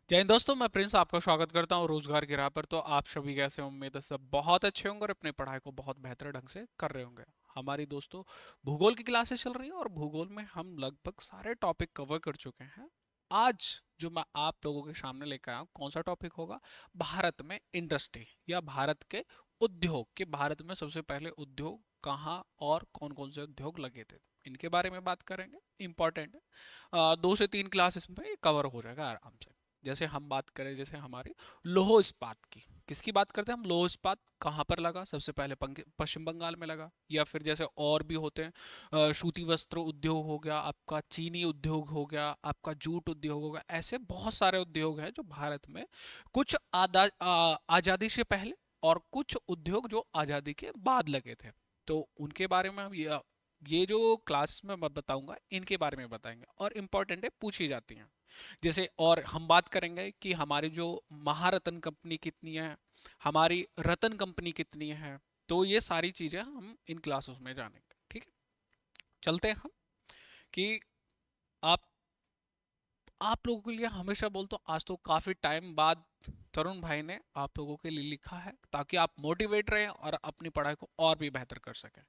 जय हिंद दोस्तों, मैं प्रिंस आपका स्वागत करता हूँ रोजगार की राह पर। तो आप सभी कैसे हैं? उम्मीद है सब बहुत अच्छे होंगे और अपनी पढ़ाई को बहुत बेहतर ढंग से कर रहे होंगे। हमारी दोस्तों भूगोल की क्लासेस चल रही है और भूगोल में हम लगभग सारे टॉपिक कवर कर चुके हैं। आज जो मैं आप लोगों के सामने लेकर आया हूँ, कौन सा टॉपिक होगा? भारत में इंडस्ट्री या भारत के उद्योग, के भारत में सबसे पहले उद्योग कहाँ और कौन कौन से उद्योग लगे थे, इनके बारे में बात करेंगे। इंपॉर्टेंट है। 2 से 3 क्लासेस में ये कवर हो जाएगा आराम से। जैसे हम बात करें, जैसे हमारी लौह इस्पात की, किसकी बात करते हैं हम? लौह इस्पात कहाँ पर लगा? सबसे पहले पश्चिम बंगाल में लगा। या फिर जैसे और भी होते हैं, सूती वस्त्र उद्योग हो गया आपका, चीनी उद्योग हो गया आपका, जूट उद्योग हो गया। ऐसे बहुत सारे उद्योग हैं जो भारत में कुछ आज़ादी से पहले और कुछ उद्योग जो आज़ादी के बाद लगे थे। तो उनके बारे में हम ये जो क्लास में मैं बताऊंगा इनके बारे में बताएंगे, और इम्पोर्टेंट है, पूछी जाती हैं। जैसे और हम बात करेंगे कि हमारी जो महारत्न कंपनी कितनी है, हमारी रतन कंपनी कितनी है। तो ये सारी चीजें हम इन क्लासेस में जानेंगे। ठीक है, चलते हैं हम। कि आप आप लोगों के लिए हमेशा बोलता हूँ, आज तो काफी टाइम बाद तरुण भाई ने आप लोगों के लिए लिखा है ताकि आप मोटिवेट रहें और अपनी पढ़ाई को और भी बेहतर कर सकें।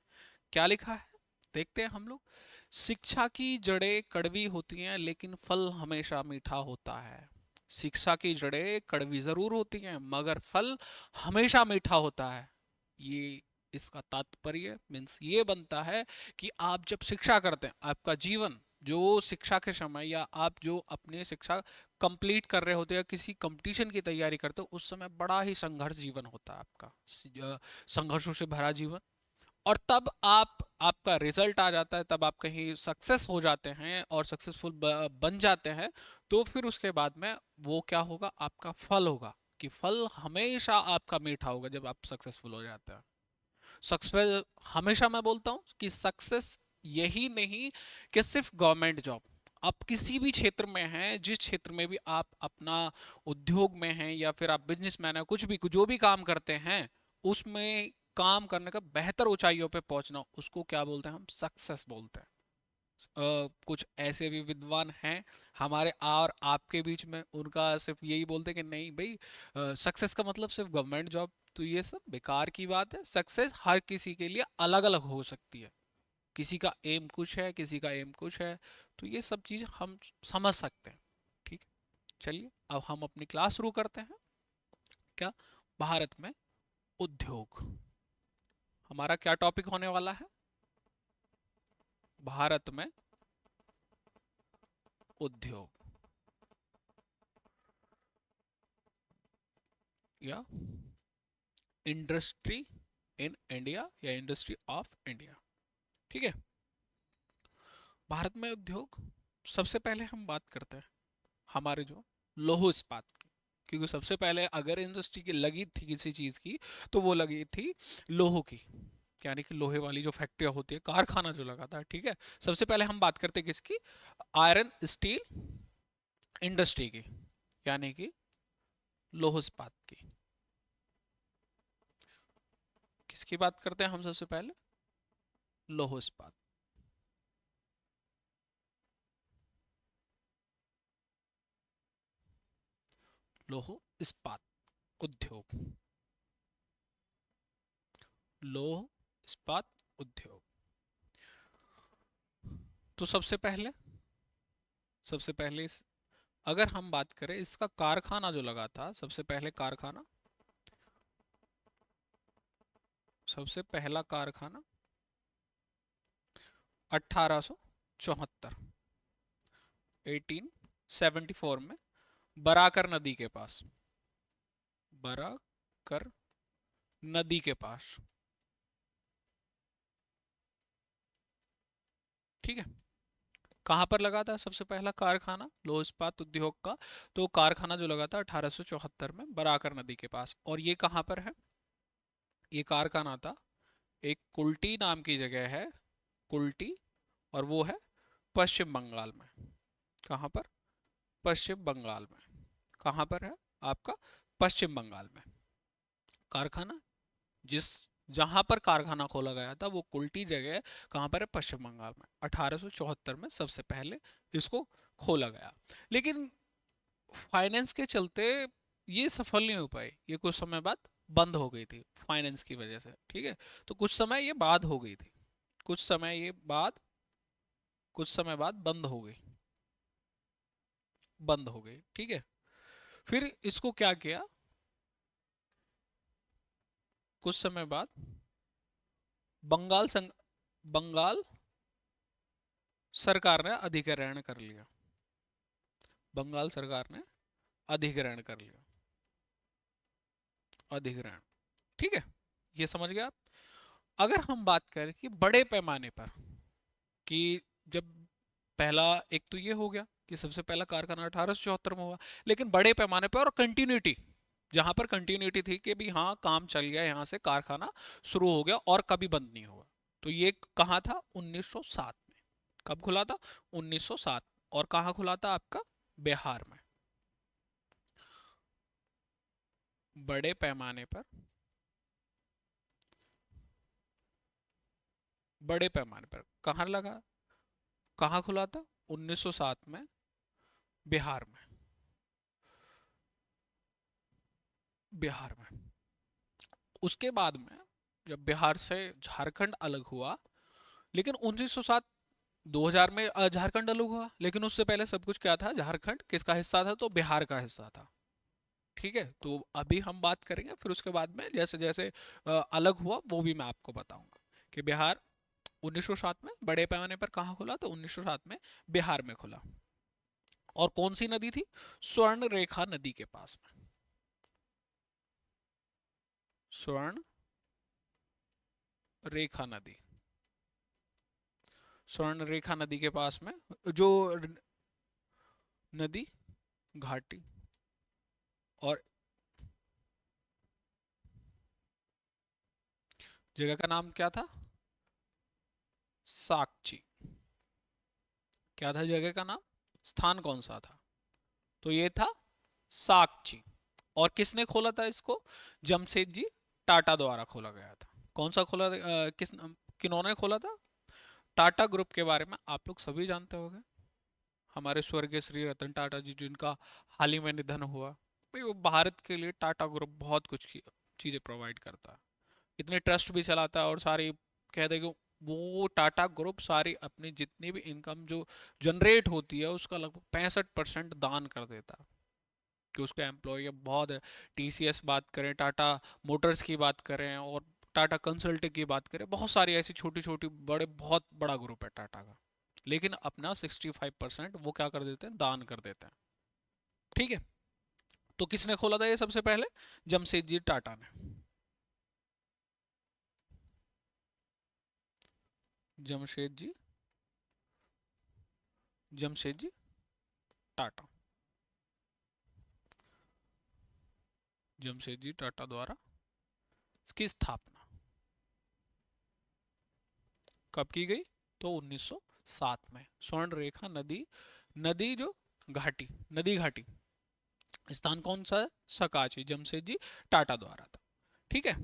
क्या लिखा है देखते हैं हम लोग। शिक्षा की जड़ें कड़वी होती हैं लेकिन फल हमेशा मीठा होता है। शिक्षा की जड़ें कड़वी जरूर होती हैं मगर फल हमेशा मीठा होता है। ये इसका तात्पर्य मीन्स ये बनता है कि आप जब शिक्षा करते हैं, आपका जीवन जो शिक्षा के समय या आप जो अपनी शिक्षा कंप्लीट कर रहे होते हैं या किसी कंपटीशन की तैयारी करते हो, उस समय बड़ा ही संघर्ष जीवन होता है आपका, संघर्षों से भरा जीवन। और तब आपका रिजल्ट आ जाता है, तब आप कहीं सक्सेस हो जाते हैं और सक्सेसफुल बन जाते हैं। तो फिर उसके बाद में वो क्या होगा? आपका फल होगा, कि फल हमेशा आपका मीठा होगा जब आप सक्सेसफुल हो जाते हैं। सक्सेस, हमेशा मैं बोलता हूँ कि सक्सेस यही नहीं कि सिर्फ गवर्नमेंट जॉब। आप किसी भी क्षेत्र में हैं, जिस क्षेत्र में भी आप अपना उद्योग में हैं या फिर आप बिजनेसमैन है, कुछ भी जो भी काम करते हैं, उसमें काम करने का, बेहतर ऊंचाइयों पे पहुंचना, उसको क्या बोलते हैं? हम सक्सेस बोलते हैं। कुछ ऐसे भी विद्वान हैं हमारे और आपके बीच में, उनका सिर्फ यही बोलते हैं कि नहीं भाई, सक्सेस का मतलब सिर्फ गवर्नमेंट जॉब। तो ये सब बेकार की बात है। सक्सेस हर किसी के लिए अलग अलग हो सकती है। किसी का एम कुछ है, किसी का एम कुछ है। तो ये सब चीज हम समझ सकते हैं। ठीक है, चलिए अब हम अपनी क्लास शुरू करते हैं। क्या? भारत में उद्योग, हमारा क्या टॉपिक होने वाला है? भारत में उद्योग या इंडस्ट्री इन इंडिया या इंडस्ट्री ऑफ इंडिया। ठीक है, भारत में उद्योग, सबसे पहले हम बात करते हैं हमारे जो लौह इस्पात की। क्योंकि सबसे पहले अगर इंडस्ट्री की लगी थी किसी चीज की, तो वो लगी थी लोह की, यानी कि लोहे वाली जो फैक्ट्रियां होती है, कारखाना जो लगा था। ठीक है, सबसे पहले हम बात करते हैं किसकी? आयरन स्टील इंडस्ट्री की, यानी कि लौह इस्पात की। किसकी बात करते हैं हम सबसे पहले? लौह इस्पात। लौह इस्पात उद्योग, लौह इस्पात उद्योग। तो सबसे पहले अगर हम बात करें इसका कारखाना जो लगा था, सबसे पहले कारखाना, सबसे पहला कारखाना 1874, 1874 में बराकर नदी के पास, बराकर नदी के पास। ठीक है, कहाँ पर लगा था सबसे पहला कारखाना लौह इस्पात उद्योग का? तो कारखाना जो लगा था 1874 में बराकर नदी के पास। और ये कहाँ पर है? ये कारखाना था एक कुल्टी नाम की जगह है, कुल्टी, और वो है पश्चिम बंगाल में। कहाँ पर? पश्चिम बंगाल में। कहाँ पर है आपका? पश्चिम बंगाल में। कारखाना जिस जहां पर कारखाना खोला गया था वो कुल्टी जगह कहाँ पर है? पश्चिम बंगाल में। 1874 में सबसे पहले इसको खोला गया। लेकिन फाइनेंस के चलते ये सफल नहीं हो पाई, ये कुछ समय बाद बंद हो गई थी फाइनेंस की वजह से, ठीक है। तो कुछ समय ये बाद हो गई थी, कुछ समय ये बाद कुछ समय बाद बंद हो गई, बंद हो गई, ठीक है। फिर इसको क्या किया, कुछ समय बाद बंगाल सरकार ने अधिग्रहण कर लिया, बंगाल सरकार ने अधिग्रहण कर लिया, अधिग्रहण, ठीक है। ये समझ गए आप। अगर हम बात करें कि बड़े पैमाने पर, कि जब पहला, एक तो ये हो गया कि सबसे पहला कारखाना 1874 में हुआ, लेकिन बड़े पैमाने पर और कंटिन्यूटी, जहां पर कंटिन्यूटी थी कि भी हाँ काम चल गया, यहाँ से कारखाना शुरू हो गया और कभी बंद नहीं हुआ। तो ये कहाँ था, 1907 में। कब खुला था, 1907। और कहाँ खुला था आपका, बिहार में। बड़े पैमाने पर, बड़े पैमाने पर कहाँ लगा, कहाँ खुला था, 1907 में बिहार में, बिहार में। उसके बाद में जब बिहार से झारखंड अलग हुआ, लेकिन 1907 2000 में झारखंड अलग हुआ, लेकिन उससे पहले सब कुछ क्या था, झारखंड किसका हिस्सा था, तो बिहार का हिस्सा था, ठीक है। तो अभी हम बात करेंगे, फिर उसके बाद में जैसे जैसे अलग हुआ वो भी मैं आपको बताऊंगा कि बिहार 1907 में बड़े पैमाने पर कहाँ खुला, तो 1907 में बिहार में खुला। और कौन सी नदी थी, स्वर्ण रेखा नदी के पास में, स्वर्ण रेखा नदी, स्वर्ण रेखा नदी के पास में जो नदी घाटी, और जगह का नाम क्या था, साकची। क्या था जगह का नाम, स्थान कौन सा था, तो ये था साकची। और किसने खोला था इसको, जमशेदजी टाटा द्वारा खोला गया था। कौन सा खोला, किन्होंने खोला था, टाटा ग्रुप के बारे में आप लोग सभी जानते होंगे। हमारे स्वर्गीय श्री रतन टाटा जी, जिनका हाल ही में निधन हुआ। भाई वो भारत के लिए टाटा ग्रुप बहुत कुछ चीजें प्रोवाइड करता है, इतने ट्रस्ट भी चलाता है, और सारी कहते हैं कि वो टाटा ग्रुप सारी अपनी जितनी भी इनकम जो जनरेट होती है उसका लगभग 65% दान कर देता है, कि उसका एम्प्लॉय बहुत है। टीसीएस बात करें, टाटा मोटर्स की बात करें, और टाटा कंसल्टिंग की बात करें, बहुत सारी ऐसी छोटी छोटी बड़े, बहुत बड़ा ग्रुप है टाटा का, लेकिन अपना 65% वो क्या कर देते हैं, दान कर देते हैं, ठीक है। तो किसने खोला था ये सबसे पहले, जमशेदजी टाटा ने, जमशेदजी जमशेदजी टाटा, जमशेदजी टाटा द्वारा इसकी स्थापना कब की गई, तो 1907 में। स्वर्ण रेखा नदी, नदी जो घाटी, नदी घाटी, स्थान कौन सा है, सकाची, जमशेदजी टाटा द्वारा था, ठीक है।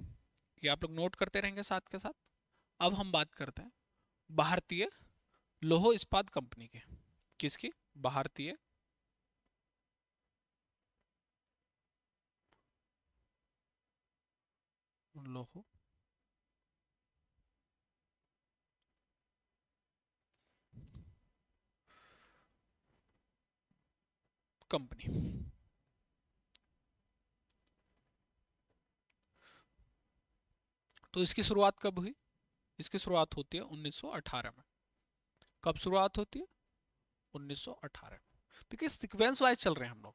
ये आप लोग नोट करते रहेंगे साथ के साथ। अब हम बात करते हैं भारतीय लोह इस्पात कंपनी के, किसकी, भारतीय लोह कंपनी। तो इसकी शुरुआत कब हुई, इसकी शुरुआत होती है 1918 में। कब शुरुआत होती है, 1918 में। देखिए सीक्वेंस वाइज चल रहे हैं हम लोग।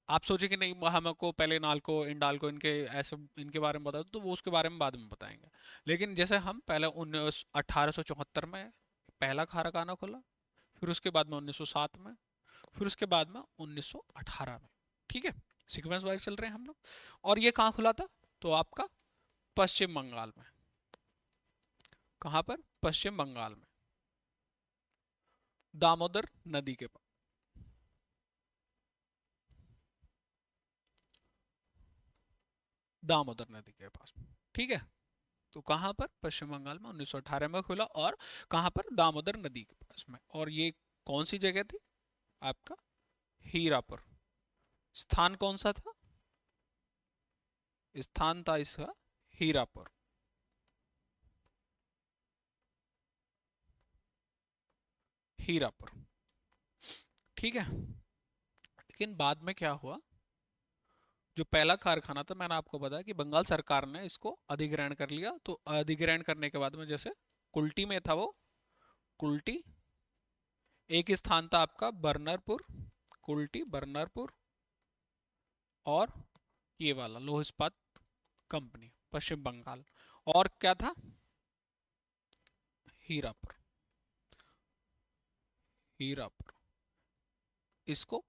आप सोचे कि नहीं हमको पहले नालको इंडालको इनके ऐसे इनके बारे में बता दो, तो वो उसके बारे में बाद में बताएंगे। लेकिन जैसे हम पहले 1874 में पहला कारखाना खोला, फिर उसके बाद में 1907 में, फिर उसके बाद में 1918 में, ठीक है। सीक्वेंस वाइज चल रहे हैं हम लोग। और ये कहाँ खुला था, तो आपका पश्चिम बंगाल में। कहाँ पर, पश्चिम बंगाल में, दामोदर नदी के पास, दामोदर नदी के पास, ठीक है। तो कहाँ पर, पश्चिम बंगाल में 1918 में खुला, और कहाँ पर, दामोदर नदी के पास में। और ये कौन सी जगह थी आपका, हीरापुर। स्थान कौन सा था? स्थान था इसका हीरापुर। हीरापुर, ठीक है। लेकिन बाद में क्या हुआ, जो पहला कारखाना था, मैंने आपको बताया कि बंगाल सरकार ने इसको अधिग्रहण कर लिया। तो अधिग्रहण करने के बाद में जैसे कुल्टी में था वो, कुल्टी, एक स्थान था आपका बर्नरपुर, कुल्टी बर्नरपुर, और ये वाला लौह इस्पात कंपनी पश्चिम बंगाल, और क्या था, हीरापुर। हीरापुर, इसको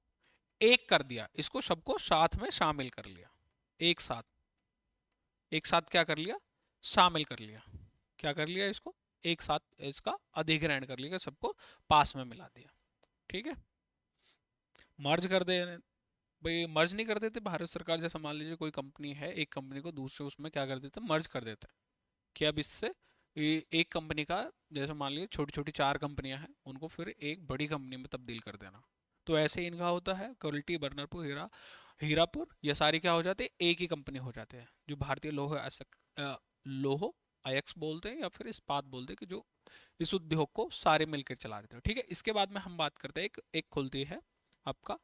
एक कर दिया, इसको सबको साथ में शामिल कर लिया, एक साथ, एक साथ क्या कर लिया, शामिल कर लिया, क्या कर लिया, इसको एक साथ इसका अधिग्रहण कर लिया, सबको पास में मिला दिया, ठीक है। मर्ज कर दे, भाई मर्ज नहीं कर देते भारत सरकार, जैसे मान लीजिए कोई कंपनी है, एक कंपनी को दूसरे उसमें क्या कर देते, मर्ज कर देते हैं कि अब इससे एक कंपनी का, जैसे मान लीजिए छोटी छोटी चार कंपनियां हैं, उनको फिर एक बड़ी कंपनी में तब्दील कर देना। तो ऐसे ही इनका होता है, क्वालिटी बर्नरपुर, हीरापुर, ये सारी क्या हो जाते हैं, एक ही कंपनी हो जाते हैं, जो भारतीय लौह अयस्क बोलते हैं या फिर इस्पात बोलते हैं, कि जो इस उद्योग को सारे मिलकर चला रहे थे, ठीक है। इसके बाद में हम बात करते हैं, एक खुलती है आपका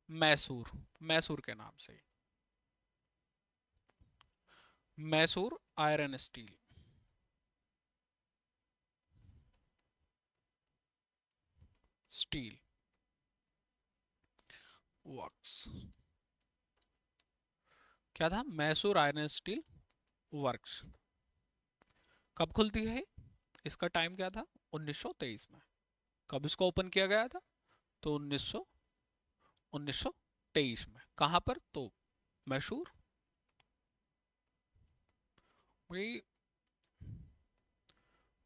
मैसूर, मैसूर के नाम से, Mysore iron steel, steel works, क्या था, मैसूर आयरन स्टील वर्क्स। कब खुलती है, इसका टाइम क्या था, 1923 में। कब इसको ओपन किया गया था, तो 1923 में। कहां पर, तो मैसूर, भाई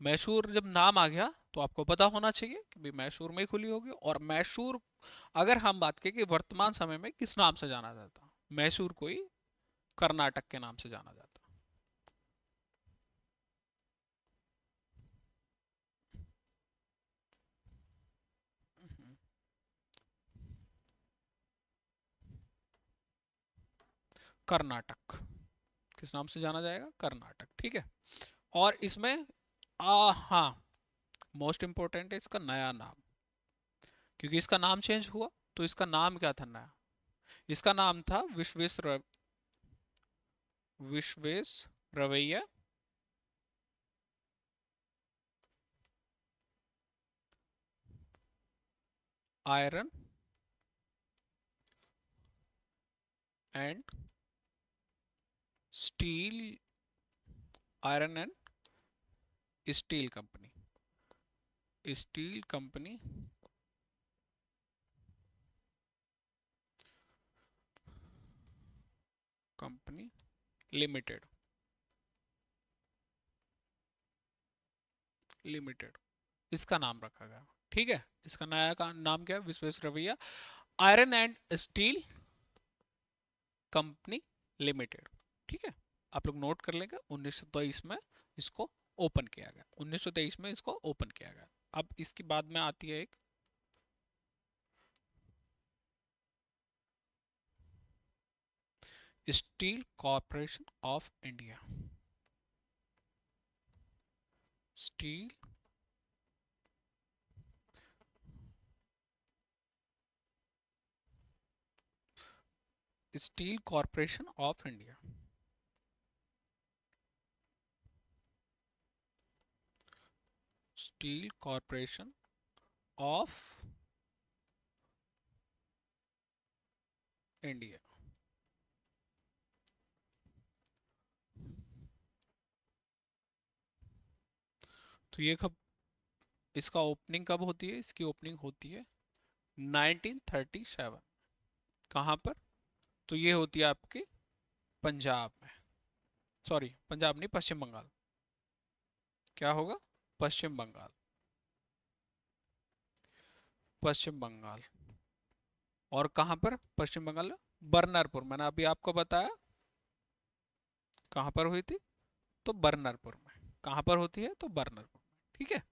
मैसूर जब नाम आ गया तो आपको पता होना चाहिए कि भाई मैसूर में ही खुली होगी। और मैसूर, अगर हम बात करें कि वर्तमान समय में किस नाम से जाना जाता, मैसूर कोई कर्नाटक के नाम से जाना जाता। कर्नाटक, किस नाम से जाना जाएगा, कर्नाटक, ठीक है। और इसमें हाँ, मोस्ट इंपोर्टेंट है इसका नया नाम, क्योंकि इसका नाम चेंज हुआ। तो इसका नाम क्या था नया, इसका नाम था विश्वेश रवैया iron and steel, iron and steel company, steel company company limited, limited, इसका नाम रखा गया, ठीक है। इसका नया का नाम क्या है, Visvesvaraya iron and steel company limited, ठीक है। आप लोग नोट कर लेंगे, 1923 में इसको ओपन किया गया, 1923 में इसको ओपन किया गया। अब इसके बाद में आती है एक steel corporation of India, steel steel corporation of India, steel corporation of India. तो ये कब, इसका ओपनिंग कब होती है, इसकी ओपनिंग होती है 1937। कहाँ पर, तो ये होती है आपके पंजाब में, सॉरी पंजाब नहीं, पश्चिम बंगाल, क्या होगा, पश्चिम बंगाल, पश्चिम बंगाल। और कहाँ पर, पश्चिम बंगाल में बर्नरपुर, मैंने अभी आपको बताया कहाँ पर हुई थी, तो बर्नरपुर में। कहाँ पर होती है, तो बर्नरपुर में, ठीक है।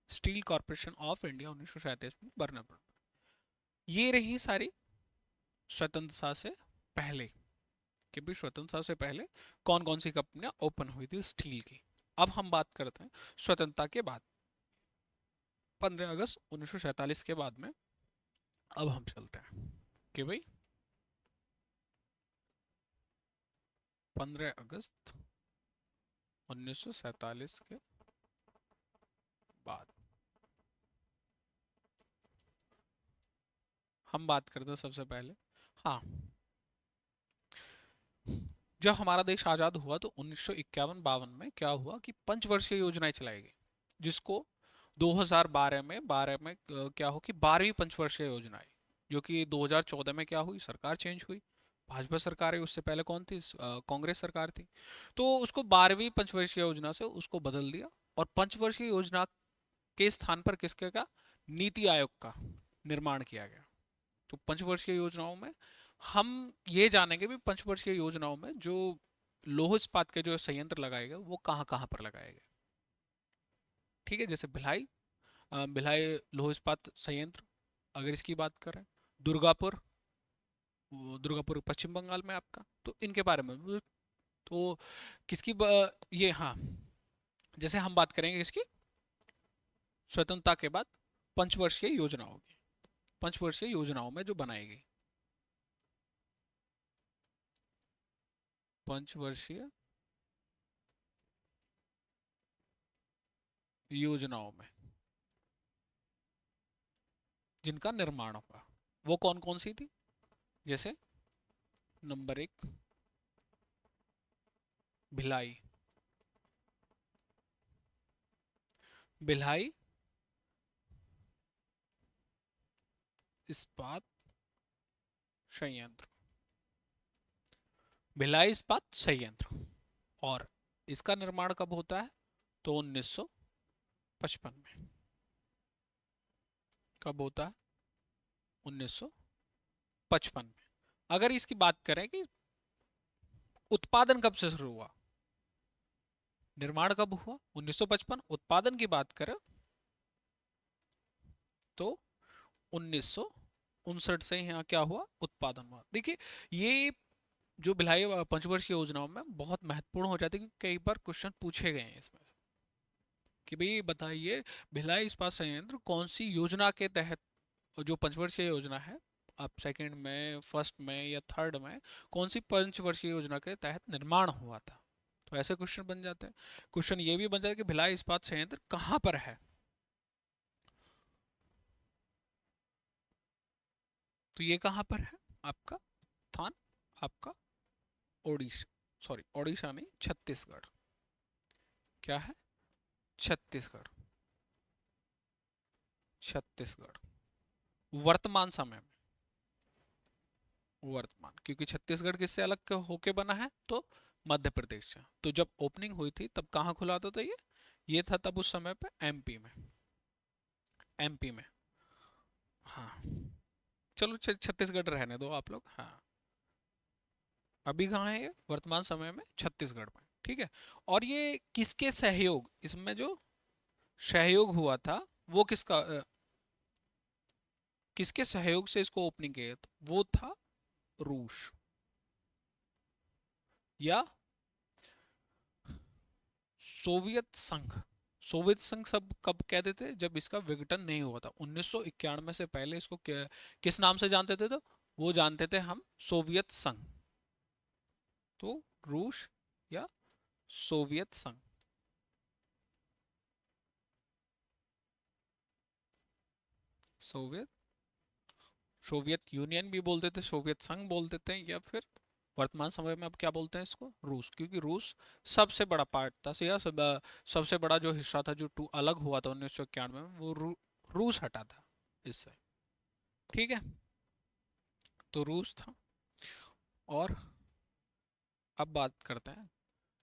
स्टील कॉर्पोरेशन ऑफ इंडिया 1937 में बर्नरपुर। ये रही सारी स्वतंत्रता से पहले, कि भी स्वतंत्रता से पहले कौन कौन सी कंपनियां ओपन हुई थी स्टील की। अब हम बात करते हैं स्वतंत्रता के बाद, 15 अगस्त 1947 के बाद में। अब हम चलते हैं कि भाई 15 अगस्त 1947 के बाद हम बात करते हैं सबसे पहले। हाँ, जब हमारा देश आज़ाद हुआ तो 1951-52 में क्या हुआ कि पंचवर्षीय योजनाएं चलाई गई, जिसको 2012 में 12 में क्या हो कि 12वीं पंचवर्षीय योजना आई, जो कि 2014 में क्या हुई, सरकार चेंज हुई, भाजपा सरकार है। उससे पहले कौन थी? कांग्रेस सरकार थी। तो उसको 12वीं पंचवर्षीय योजना से उसको बदल दिया, और पंचवर्षीय योजना के स्थान पर किसके का, नीति आयोग का निर्माण किया गया। तो पंचवर्षीय योजनाओं में हम ये जानेंगे भी, पंचवर्षीय योजनाओं में जो लौह इस्पात के जो संयंत्र लगाए गए वो कहाँ कहाँ पर लगाए गए। ठीक है, जैसे भिलाई, भिलाई लौह इस्पात संयंत्र, अगर इसकी बात करें, दुर्गापुर, वो दुर्गापुर पश्चिम बंगाल में आपका, तो इनके बारे में तो किसकी ये, हाँ, जैसे हम बात करेंगे इसकी स्वतंत्रता के बाद पंचवर्षीय योजनाओं की, पंचवर्षीय योजनाओं में जो बनाई गई पंचवर्षीय योजनाओं में जिनका निर्माण हुआ, वो कौन कौन सी थी? जैसे नंबर 1, भिलाई, भिलाई इस्पात संयंत्र, भिलाई इस्पात संयंत्र। और इसका निर्माण कब होता है? तो 1955 में। कब होता है? 1955 में। अगर इसकी बात करें कि उत्पादन कब से शुरू हुआ, निर्माण कब हुआ 1955, उत्पादन की बात करें तो 1959 से यहाँ क्या हुआ, उत्पादन हुआ। देखिए, ये जो भिलाई पंचवर्षीय योजनाओं में बहुत महत्वपूर्ण हो जाती है, क्योंकि कई बार क्वेश्चन पूछे गए हैं इसमें कि भाई बताइए, भिलाई इस्पात संयंत्र कौन सी योजना के तहत, जो पंचवर्षीय योजना है, आप सेकंड में, फर्स्ट में या थर्ड में, कौन सी पंचवर्षीय योजना के तहत निर्माण हुआ था। तो ऐसे क्वेश्चन बन जाते हैं। क्वेश्चन ये भी बन जाता है कि भिलाई इस्पात संयंत्र कहाँ पर है। तो ये कहाँ पर है आपका स्थान? आपका ओडिशा, सॉरी ओडिशा नहीं, छत्तीसगढ़। क्या है? छत्तीसगढ़, छत्तीसगढ़ वर्तमान समय में, वर्तमान, क्योंकि छत्तीसगढ़ किससे अलग होके बना है? तो मध्य प्रदेश से। तो जब ओपनिंग हुई थी तब कहाँ खुला था? तो ये था तब उस समय पे एमपी में, एमपी में। हाँ, चलो छत्तीसगढ़ रहने दो आप लोग। हाँ, अभी कहाँ है ये? वर्तमान समय में छत्तीसगढ़ में। ठीक है। और ये किसके सहयोग, इसमें जो सहयोग हुआ था वो किसका, किसके सहयोग से इसको ओपनिंग किया था? वो था रूस या सोवियत संघ। सोवियत संघ सब कब कहते थे? जब इसका विघटन नहीं हुआ था 1991 से पहले। इसको किस नाम से जानते थे? तो वो जानते थे हम सोवियत संघ। तो रूस या सोवियत संघ, सोवियत, सोवियत यूनियन भी बोलते थे, सोवियत संघ बोलते थे, या फिर वर्तमान समय में अब क्या बोलते हैं इसको? रूस, क्योंकि रूस सबसे बड़ा पार्ट था, या सबसे बड़ा जो हिस्सा था जो टू अलग हुआ था 1991 में, वो रूस हटा था इससे। ठीक है, तो रूस था। और अब बात करते हैं,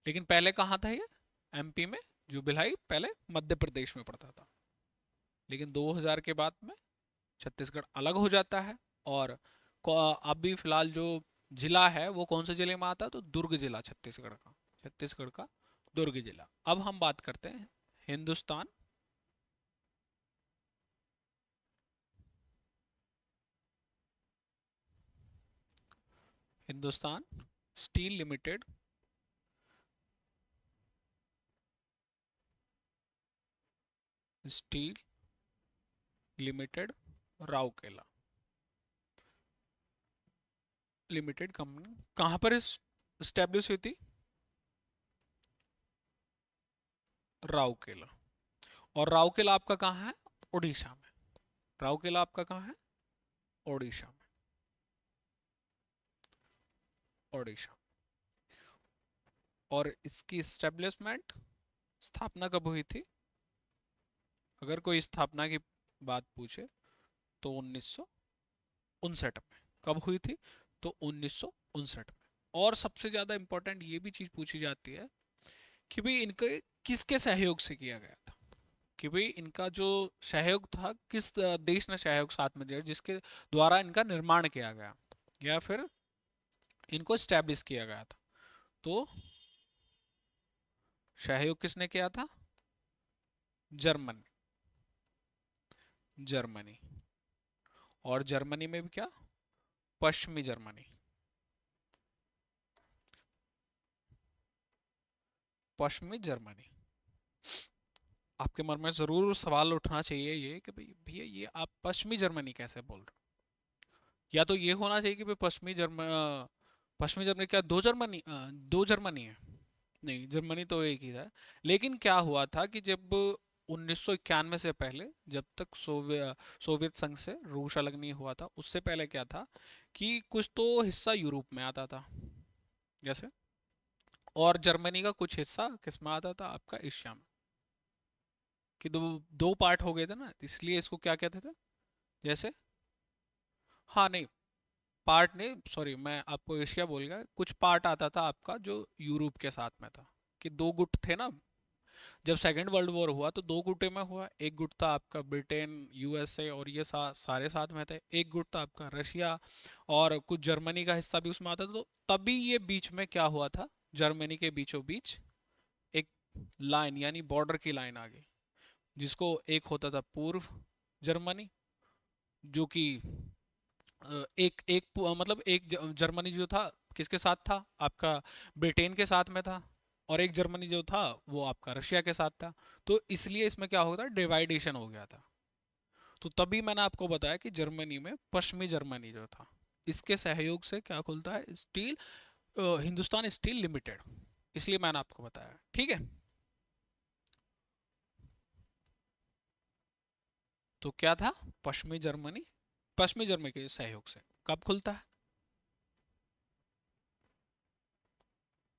लेकिन पहले कहाँ था ये? एमपी में। जो भिलाई पहले मध्य प्रदेश में पड़ता था, लेकिन 2000 के बाद में छत्तीसगढ़ अलग हो जाता है। और अभी फिलहाल जो जिला है वो कौन से जिले में आता है? तो दुर्ग जिला, छत्तीसगढ़ का, छत्तीसगढ़ का दुर्ग जिला। अब हम बात करते हैं Hindustan Hindustan steel limited steel limited Rourkela limited company कहां पर स्टैब्लिश हुई थी? राउरकेला। और राउरकेला आपका कहाँ है? उड़ीसा में। राउरकेला आपका कहाँ है? उड़ीसा में। उड़ीसा। और इसकी स्टैब्लिशमेंट स्थापना कब हुई थी? अगर कोई स्थापना की बात पूछे तो 1959 में। कब हुई थी? तो 1959 में। और सबसे ज्यादा इंपॉर्टेंट ये भी चीज पूछी जाती है कि भाई इनके किसके सहयोग से किया गया था, कि भाई इनका जो सहयोग था किस देश ने सहयोग साथ में दिया जिसके द्वारा इनका निर्माण किया गया या फिर इनको स्टैब्लिश किया गया था। तो सहयोग किसने किया था? जर्मनी। जर्मनी। और जर्मनी में भी क्या? पश्चिमी जर्मनी। पश्चिमी जर्मनी। आपके मन में जरूर सवाल उठना चाहिए ये कि भाई भैया ये आप पश्चिमी जर्मनी कैसे बोल रहे हो? या तो ये होना चाहिए कि भाई पश्चिमी जर्मनी क्या दो जर्मनी दो जर्मनी है? नहीं, जर्मनी तो एक ही था। लेकिन क्या हुआ था कि जब 1991 से पहले, जब तक सोवियत संघ से रूस अलग नहीं हुआ था, उससे पहले क्या था कि कुछ तो हिस्सा यूरोप में आता था जैसे, और जर्मनी का कुछ हिस्सा किस में आता था? आपका एशिया में। कि दो दो पार्ट हो गए थे ना, इसलिए इसको क्या कहते थे? जैसे, हाँ नहीं, पार्ट नहीं, सॉरी, मैं आपको एशिया बोल गया। कुछ पार्ट आता था आपका जो यूरोप के साथ में था, कि दो गुट थे ना। जब सेकेंड वर्ल्ड वॉर हुआ तो दो गुटे में हुआ। एक गुट था आपका ब्रिटेन, यूएसए और ये सारे साथ में थे। एक गुट था आपका रशिया, और कुछ जर्मनी का हिस्सा भी उसमें आता था। तो तभी ये बीच में क्या हुआ था, जर्मनी के बीचों बीच एक लाइन यानी बॉर्डर की लाइन आ गई, जिसको एक होता था पूर्व जर्मनी, जो कि एक एक मतलब एक जर्मनी जो था किसके साथ था? आपका ब्रिटेन के साथ में था। और एक जर्मनी जो था वो आपका रशिया के साथ था। तो इसलिए इसमें क्या होता डिवाइडेशन हो गया था। तो तभी मैंने आपको बताया कि जर्मनी में पश्चिमी जर्मनी जो था, इसके सहयोग से क्या खुलता है? Steel, Hindustan steel limited. इसलिए मैंने आपको बताया, ठीक है। तो क्या था? पश्चिमी जर्मनी, पश्चिमी जर्मनी के सहयोग से कब खुलता है?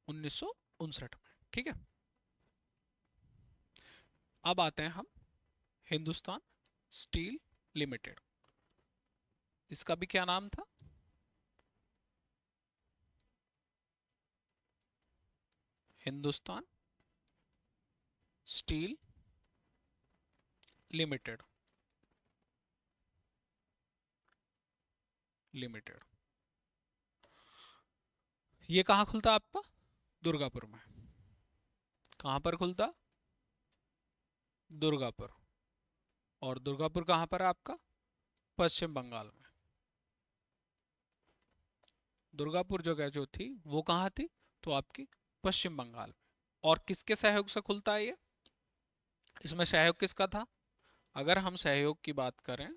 1959 में, ठीक है। अब आते हैं हम हिंदुस्तान स्टील लिमिटेड। इसका भी क्या नाम था? Hindustan steel limited. लिमिटेड। ये कहाँ खुलता आपका? दुर्गापुर में। कहाँ पर खुलता? दुर्गापुर। और दुर्गापुर कहाँ पर है आपका? पश्चिम बंगाल में। दुर्गापुर जगह जो थी वो कहाँ थी? तो आपकी पश्चिम बंगाल में। और किसके सहयोग से खुलता है ये? इसमें सहयोग किसका था? अगर हम सहयोग की बात करें,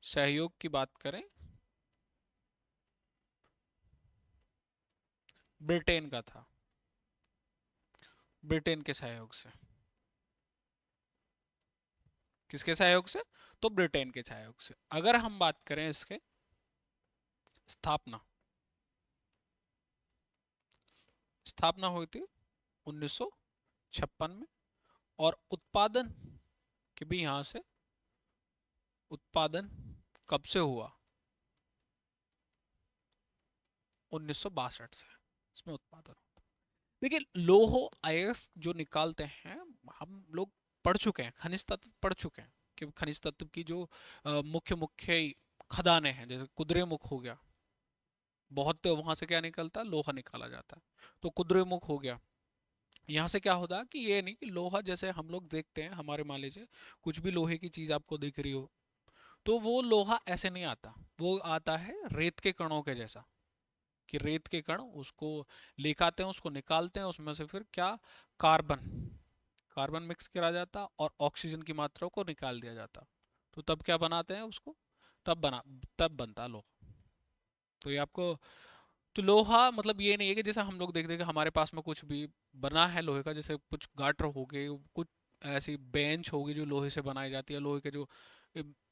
सहयोग की बात करें, ब्रिटेन का था। ब्रिटेन के सहयोग से। किसके सहयोग से? तो ब्रिटेन के सहयोग से। अगर हम बात करें इसके स्थापना, स्थापना हुई थी 1956 में। और उत्पादन कि भी यहां से उत्पादन कब से हुआ? 1962 से इसमें उत्पादन होता है। देखिए, लौह अयस्क जो निकालते हैं, हम लोग पढ़ चुके हैं, खनिज तत्व पढ़ चुके हैं कि खनिज तत्व की जो मुख्य मुख्य खदानें हैं, जैसे कुद्रेमुख हो गया, बहुत तो वहां से क्या निकलता है? लोहा निकाला जाता है। तो कुद्रेमुख हो गया। यहाँ से क्या होता है कि ये नहीं कि लोहा, जैसे हम लोग देखते हैं, हमारे मान लीजिए कुछ भी लोहे की चीज आपको दिख रही हो, तो वो लोहा ऐसे नहीं आता। वो आता है रेत के कणों के जैसा, कि रेत के कण उसको लेके आते हैं, उसको निकालते हैं, उसमें से फिर क्या, कार्बन कार्बन मिक्स करा जाता और ऑक्सीजन की मात्रा को निकाल दिया जाता। तो तब क्या बनाते हैं उसको, तब बना तब बनता लोहा। तो ये आपको, तो लोहा मतलब ये नहीं है कि जैसे हम लोग देखते हैं कि हमारे पास में कुछ भी बना है लोहे का, जैसे कुछ गाटर हो गए, कुछ ऐसी बेंच होगी जो लोहे से बनाई जाती है, लोहे के जो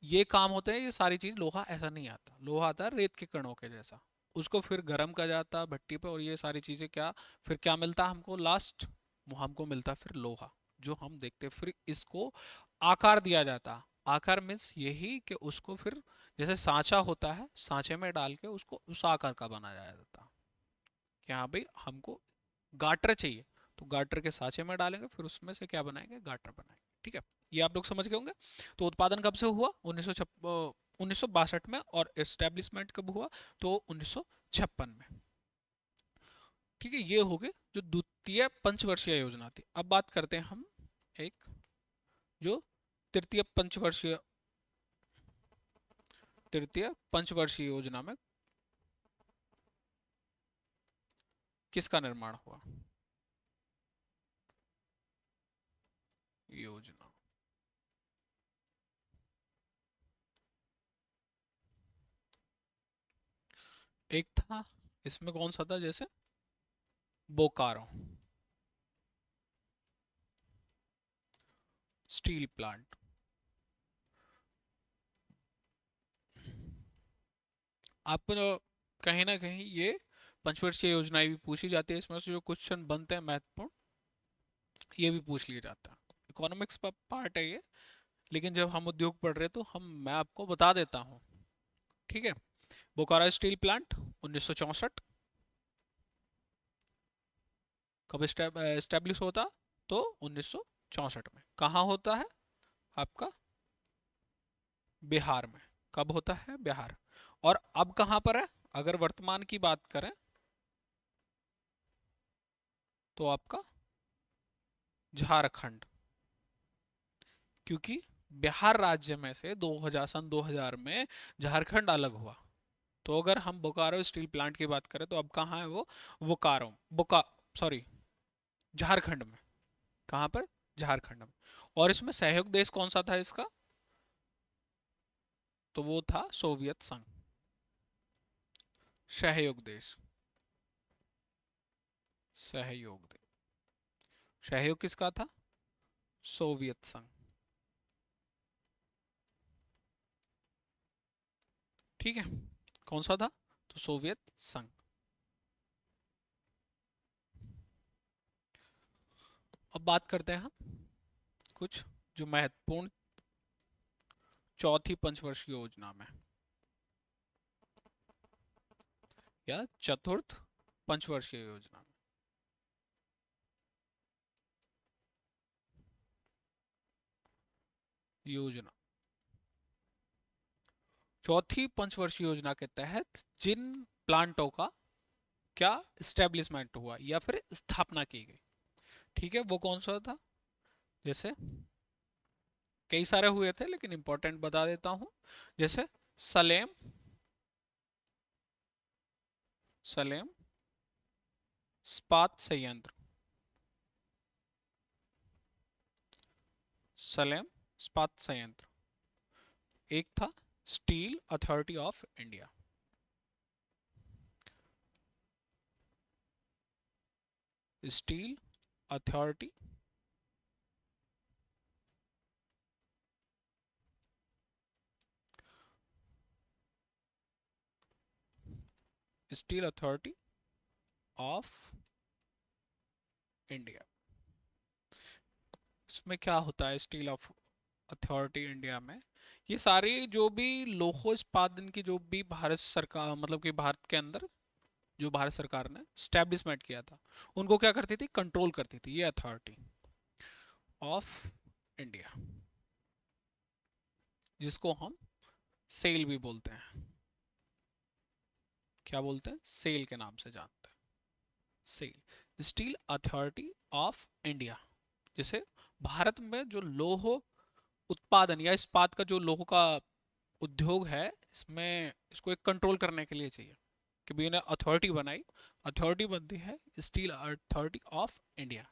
ये काम होते हैं, ये सारी चीज लोहा ऐसा नहीं आता। लोहा आता है रेत के कणों के जैसा, उसको फिर गर्म किया जाता है भट्टी पे, और ये सारी चीजें क्या, फिर क्या मिलता है हमको लास्ट, हमको मिलता है फिर लोहा, जो हम देखते हैं। फिर इसको आकार दिया जाता। आकार मीन्स यही कि उसको फिर जैसे सांचा होता है, सांचे में डाल के उसको उस आकार का बनाया जाता, कि हाँ भाई हमको गाटर चाहिए, तो गाटर के सांचे में डालेंगे, फिर उसमें से क्या बनाएंगे, गाटर बनाएंगे। ठीक है, ये आप लोग समझ गए होंगे। तो उत्पादन कब से हुआ, 1962 में, और एस्टेब्लिशमेंट कब हुआ, तो 1956 में। ठीक है, ये हो गए जो द्वितीय पंचवर्षीय योजना थी। अब बात करते हैं हम एक जो तृतीय पंचवर्षीय तृतीय पंचवर्षीय योजना में किसका निर्माण हुआ, योजना। एक था, इसमें कौन सा था, जैसे बोकारो स्टील प्लांट। आप कहीं ना कहीं ये पंचवर्षीय योजनाएं भी पूछी जाती है, इसमें से जो क्वेश्चन बनते हैं महत्वपूर्ण, ये भी पूछ लिया जाता है। इकोनॉमिक्स का पार्ट है ये, लेकिन जब हम उद्योग पढ़ रहे हैं तो हम मैं आपको बता देता हूँ। ठीक है, बोकारो स्टील प्लांट 1964 कब स्टैब्लिश होता, तो 1964 में। कहाँ होता है, आपका बिहार में। कब होता है, बिहार। और अब कहाँ पर है, अगर वर्तमान की बात करें, तो आपका झारखंड। क्योंकि बिहार राज्य में से 2000 में झारखंड अलग हुआ। तो अगर हम बोकारो स्टील प्लांट की बात करें, तो अब कहाँ है वो, बोकारो बोका सॉरी झारखंड में। कहाँ पर, झारखंड में। और इसमें सहयोग देश कौन सा था इसका, तो वो था सोवियत संघ। सहयोग देश, सहयोग देश, सहयोग किसका था, सोवियत संघ। ठीक है, कौन सा था, तो सोवियत संघ। अब बात करते हैं हम कुछ जो महत्वपूर्ण चौथी पंचवर्षीय योजना में, या चतुर्थ पंचवर्षीय योजना में। योजना, चौथी पंचवर्षीय योजना के तहत जिन प्लांटों का क्या स्टेब्लिशमेंट हुआ या फिर स्थापना की गई। ठीक है, वो कौन सा था, जैसे कई सारे हुए थे, लेकिन इंपॉर्टेंट बता देता हूं। जैसे सलेम, सलेम इस्पात संयंत्र, सलेम इस्पात संयंत्र। एक था steel authority of India, steel authority steel authority of India. इसमें क्या होता है, स्टील ऑफ अथॉरिटी इंडिया में, ये सारी जो भी लोह इस्पात की जो भी भारत सरकार, मतलब कि भारत के अंदर जो भारत सरकार ने स्टैब्लिशमेंट किया था, उनको क्या करती थी, कंट्रोल करती थी ये अथॉरिटी ऑफ इंडिया, जिसको हम सेल भी बोलते हैं। क्या बोलते हैं, सेल के नाम से जानते हैं, SAIL steel authority of India. जैसे भारत में जो लोह उत्पादन या इस्पात का जो लोह का उद्योग है, इसमें इसको एक कंट्रोल करने के लिए चाहिए कि भी इन्हें अथॉरिटी बनाई। अथॉरिटी बनती है स्टील अथॉरिटी ऑफ इंडिया,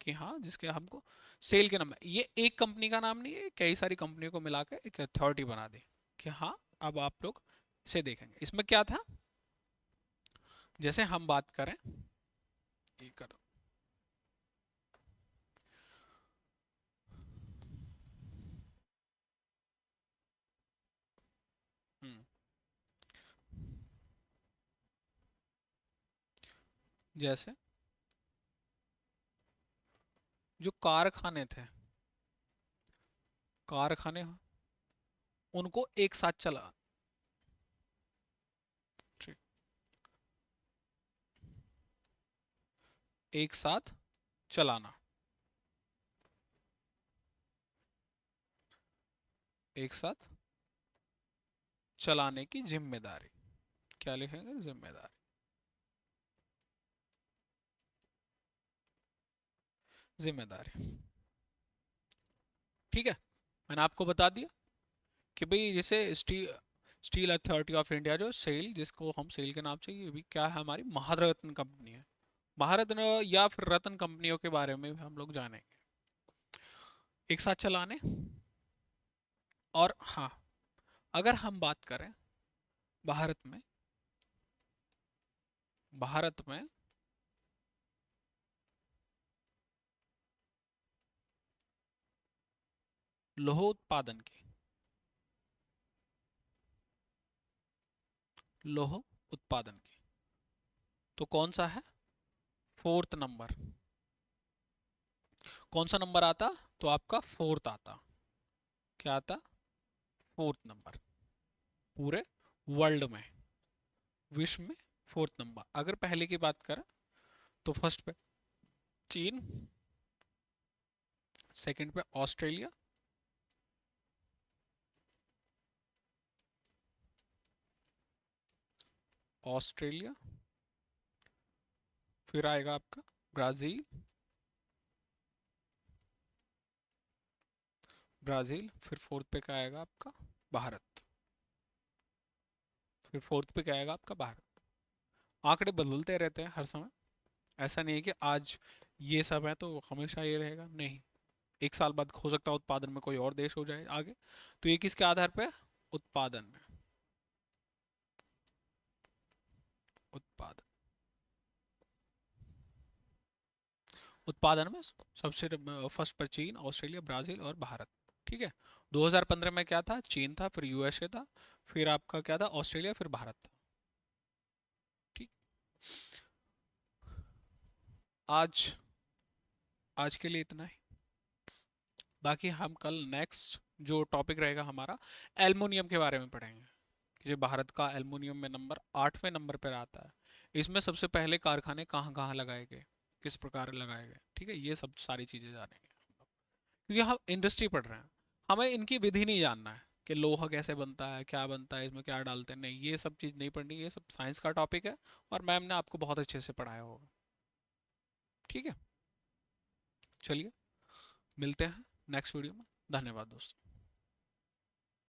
कि हाँ जिसके हमको सेल के नाम, ये एक कंपनी का नाम नहीं है, कई सारी कंपनियों को मिला के एक अथॉरिटी बना दी कि हाँ अब आप लोग इसे देखेंगे। इसमें क्या था, जैसे हम बात करें, ये कर, हम्म, जैसे जो कारखाने थे, कारखाने उनको एक साथ चला, ठीक, एक साथ चलाना, एक साथ चलाने की जिम्मेदारी, क्या लिखेंगे, जिम्मेदारी, जिम्मेदारी, ठीक है। मैंने आपको बता दिया कि भाई जैसे steel, steel authority of India जो सेल, जिसको हम सेल के नाम से, ये भी क्या है, हमारी महारत्न कंपनी है। महारत्न या फिर रत्न कंपनियों के बारे में भी हम लोग जानेंगे, एक साथ चलाने। और हाँ, अगर हम बात करें भारत में, भारत में लौह उत्पादन की, लौह उत्पादन की, तो कौन सा है, फोर्थ नंबर। कौन सा नंबर आता, तो आपका फोर्थ आता, क्या आता, फोर्थ नंबर, पूरे वर्ल्ड में, विश्व में फोर्थ नंबर। अगर पहले की बात करें तो फर्स्ट पे चीन, सेकंड पे ऑस्ट्रेलिया, ऑस्ट्रेलिया, फिर आएगा आपका ब्राजील, ब्राजील, फिर फोर्थ पे क्या आएगा आपका, भारत, फिर फोर्थ पे क्या आएगा आपका, भारत। आंकड़े बदलते रहते हैं हर समय, ऐसा नहीं है कि आज ये सब है तो हमेशा ये रहेगा, नहीं। एक साल बाद हो सकता है उत्पादन में कोई और देश हो जाए आगे। तो ये किसके आधार पे है? उत्पादन में, उत्पादन, उत्पादन में सबसे फर्स्ट पर चीन, ऑस्ट्रेलिया, ब्राजील और भारत, ठीक है। 2015 में क्या था, चीन था, फिर यूएसए था, फिर आपका क्या था, ऑस्ट्रेलिया, फिर भारत था, ठीक। आज, आज के लिए इतना ही। बाकी हम कल नेक्स्ट जो टॉपिक रहेगा हमारा, एल्युमिनियम के बारे में पढ़ेंगे, कि जो भारत का एल्युमिनियम में नंबर 8वें नंबर पर आता है। इसमें सबसे पहले कारखाने कहाँ कहाँ लगाए गए, किस प्रकार लगाए गए, ठीक है, ये सब सारी चीज़ें जानेंगे, क्योंकि हम इंडस्ट्री पढ़ रहे हैं, हमें इनकी विधि नहीं जानना है कि लोहा कैसे बनता है, क्या बनता है, इसमें क्या डालते हैं, नहीं, ये सब चीज़ नहीं पढ़नी, ये सब साइंस का टॉपिक है। और मैम ने आपको बहुत अच्छे से पढ़ाया होगा, ठीक है। चलिए, मिलते हैं नेक्स्ट वीडियो में। धन्यवाद दोस्तों।